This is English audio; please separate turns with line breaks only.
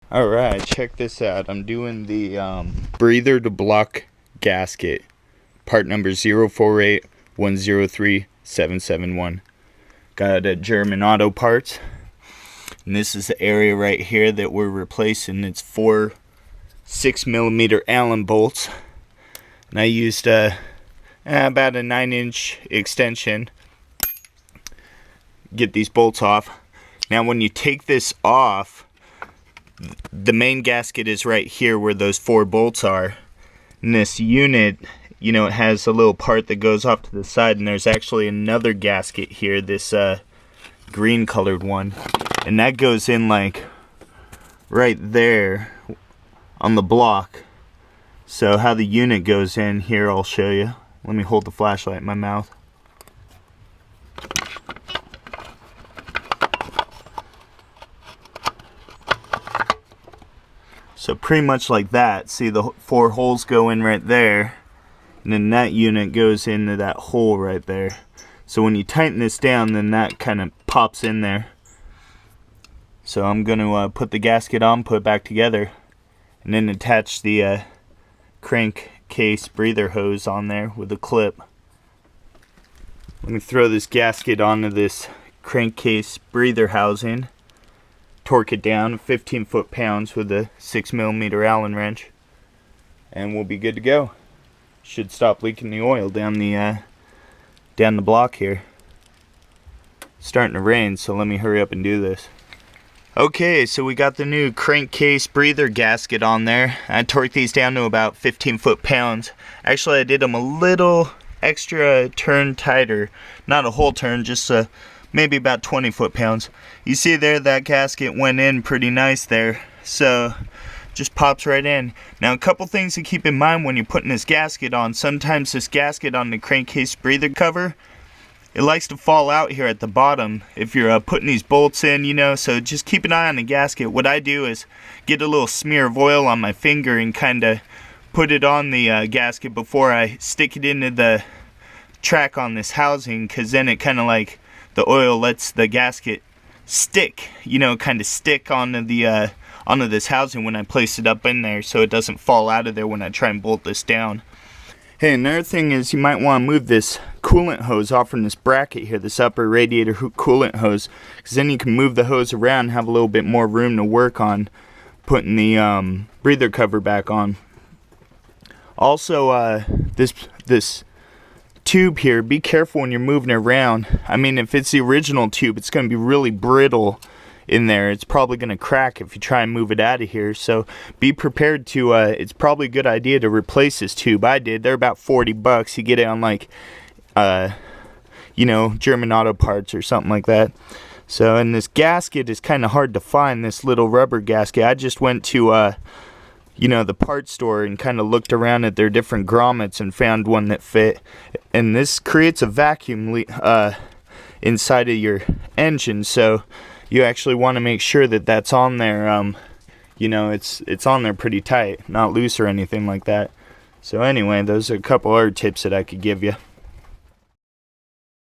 Alright, check this out. I'm doing the breather to block gasket, part number 048103-771. Got a German Auto Parts, and this is the area right here that we're replacing. It's 4 6mm Allen bolts, and I used about a 9-inch extension. Get these bolts off. Now when you take this off, the main gasket is right here where those 4 bolts are, and this unit, you know, it has a little part that goes off to the side, and there's actually another gasket here, this green colored one, and that goes in like right there on the block. So how the unit goes in here, I'll show you. Let me hold the flashlight in my mouth. So pretty much like that. See, the 4 holes go in right there, and then that unit goes into that hole right there. So when you tighten this down, then that kind of pops in there. So I'm going to put the gasket on, put it back together, and then attach the crankcase breather hose on there with a clip. Let me throw this gasket onto this crankcase breather housing. Torque it down 15 foot-pounds with a 6mm Allen wrench, and we'll be good to go. Should stop leaking the oil down the block here. It's starting to rain, so let me hurry up and do this. Okay, so we got the new crankcase breather gasket on there. I torqued these down to about 15 foot-pounds. Actually, I did them a little extra turn tighter, not a whole turn, just maybe about 20 foot-pounds. You see there, that gasket went in pretty nice there, so just pops right in. Now, a couple things to keep in mind when you're putting this gasket on. Sometimes this gasket on the crankcase breather cover, it likes to fall out here at the bottom if you're putting these bolts in, you know, so just keep an eye on the gasket. What I do is get a little smear of oil on my finger and kind of put it on the gasket before I stick it into the track on this housing, because then it kind of like, the oil lets the gasket stick, you know, kind of stick onto the onto this housing when I place it up in there, so it doesn't fall out of there when I try and bolt this down. Hey, another thing is you might want to move this coolant hose off from this bracket here, this upper radiator coolant hose, because then you can move the hose around and have a little bit more room to work on putting the breather cover back on. Also, this tube here, be careful when you're moving it around. I mean, if it's the original tube, it's going to be really brittle in there. It's probably going to crack if you try and move it out of here, so be prepared to it's probably a good idea to replace this tube. I did. They're about 40 bucks. You get it on like you know, German Auto Parts or something like that. So, and this gasket is kind of hard to find, this little rubber gasket. I just went to you know, the parts store and kind of looked around at their different grommets and found one that fit. And this creates a vacuum inside of your engine, so you actually want to make sure that that's on there. You know, it's on there pretty tight, not loose or anything like that. So anyway, those are a couple other tips that I could give you.